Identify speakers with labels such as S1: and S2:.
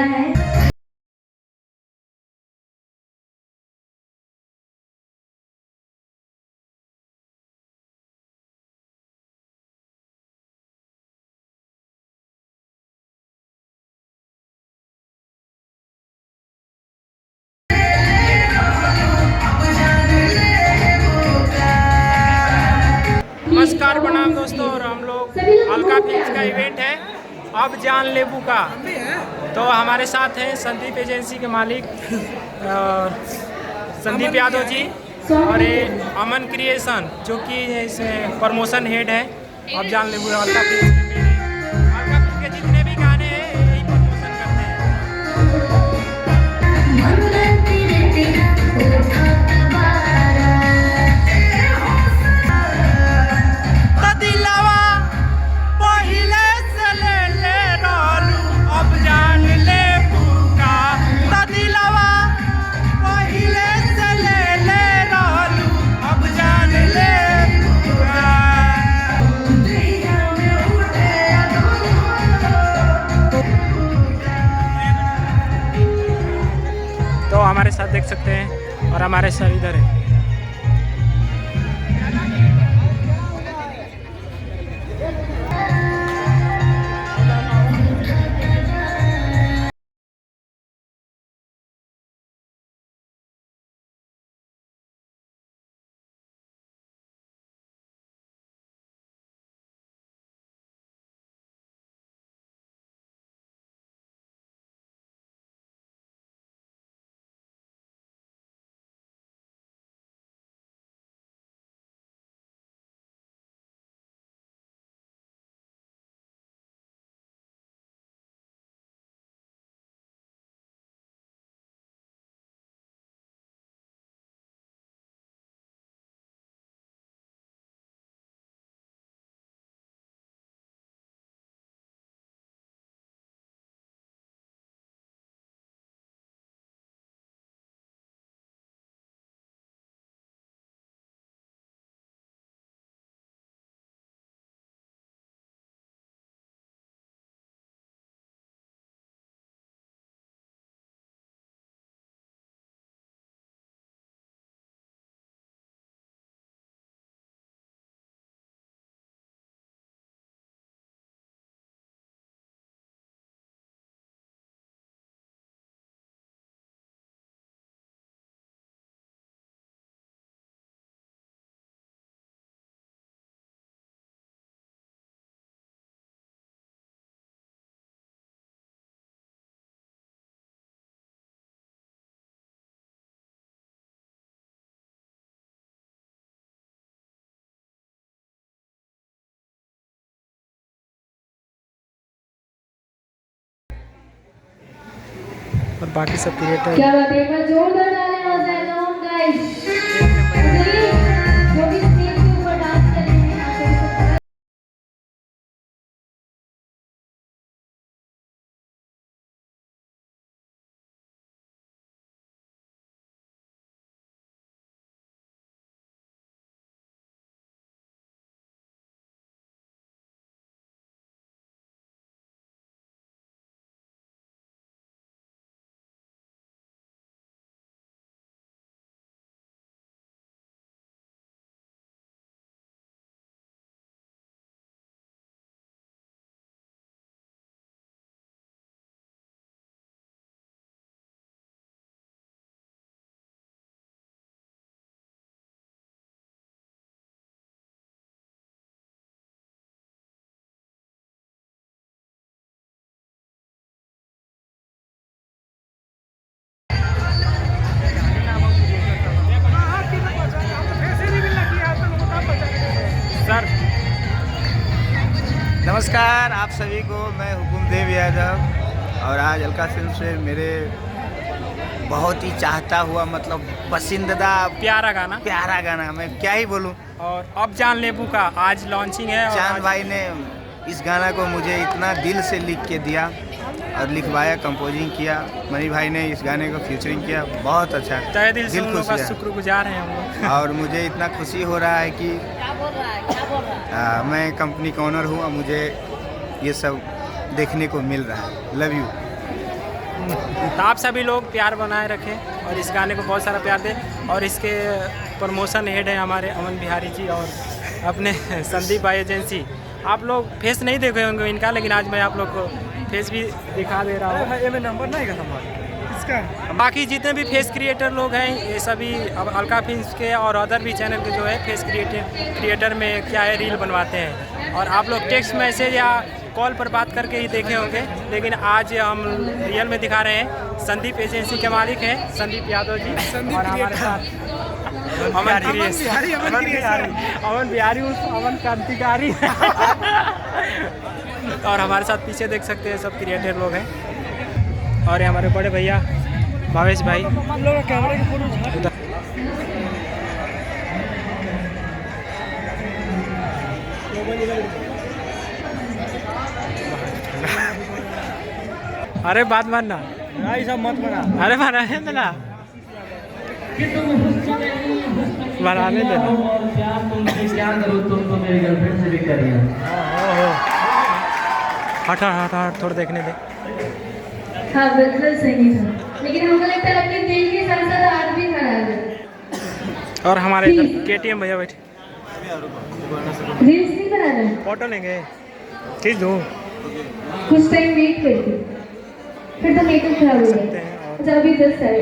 S1: है।
S2: नमस्कार प्रणाम दोस्तों, और हम लोग अलका फिल्म्स का इवेंट है अब जान लेबू का। तो हमारे साथ हैं संदीप एजेंसी के मालिक संदीप यादव जी और ये अमन क्रिएशन जो कि इसमें प्रमोशन हेड है अब जान लेबू अलका फिल्म्स के। अलका फिल्म के जितने भी गाने हैं यही प्रमोशन करते हैं। तो हमारे साथ देख सकते हैं और हमारे सर इधर है। और बाकी सब क्रिएटर
S1: क्या बात है, एक बार जोरदार तालियां बजाएं। कम ऑन गाइस, चलिए जो भी स्टेज के ऊपर डांस कर रहे हैं आप लोग।
S2: सर।
S3: नमस्कार आप सभी को, मैं हुकुमदेव यादव और आज अलका फिल्म से मेरे बहुत ही चाहता हुआ मतलब पसंदीदा
S2: प्यारा गाना
S3: मैं क्या ही बोलूं।
S2: और अब जान लेबू का आज लॉन्चिंग है। और
S3: चांद भाई ने इस गाना को मुझे इतना दिल से लिख के दिया और लिखवाया, कंपोजिंग किया। मनी भाई ने इस गाने को फीचरिंग किया, बहुत अच्छा,
S2: तहे दिल से
S3: खुश है।
S2: शुक्रगुजार हैं हम लोग।
S3: और मुझे इतना खुशी हो रहा है कि मैं कंपनी का ओनर हूँ और मुझे ये सब देखने को मिल रहा है। Love you.
S2: तो आप सभी लोग प्यार बनाए रखें और इस गाने को बहुत सारा प्यार दें। और इसके प्रमोशन हेड हैं हमारे अमन बिहारी जी और अपने संदीप भाई एजेंसी। आप लोग फेस नहीं देखे होंगे इनका, लेकिन आज मैं आप लोग को फेस भी दिखा दे रहा हूँ।
S4: नंबर नहीं का इसका।
S2: बाकी जितने भी फेस क्रिएटर लोग हैं ये सभी अब अलका फिल्म्स के और अदर भी चैनल के जो है फेस क्रिएटर में क्या है रील बनवाते हैं। और आप लोग टेक्स्ट मैसेज या कॉल पर बात करके ही देखे होंगे, लेकिन आज हम रियल में दिखा रहे हैं। संदीप एजेंसी के मालिक हैं संदीप यादव जी और हमारे साथ अमन बिहारी अमन क्रांतिकारी और हमारे साथ पीछे देख सकते हैं सब क्रिएटर लोग हैं। और ये हमारे बड़े भैया भावेश भाई अरे बात मानना,
S4: सब मत बना।
S2: अरे बनाने देना, बनाने देना। हट हट हट थोड़ा देखने दे।
S1: हाँ बिल्कुल सही था, लेकिन हमको लगता है अपने दिल के साथ साथ हाथ भी खराब है।
S2: और हमारे इधर KTM भैया बैठे,
S1: रील्स नहीं बना रहे,
S2: फोटो लेंगे, खींच दो।
S1: कुछ टाइम वेट करते, फिर तो मेकअप खराब हो गया। अच्छा अभी जस्ट आए।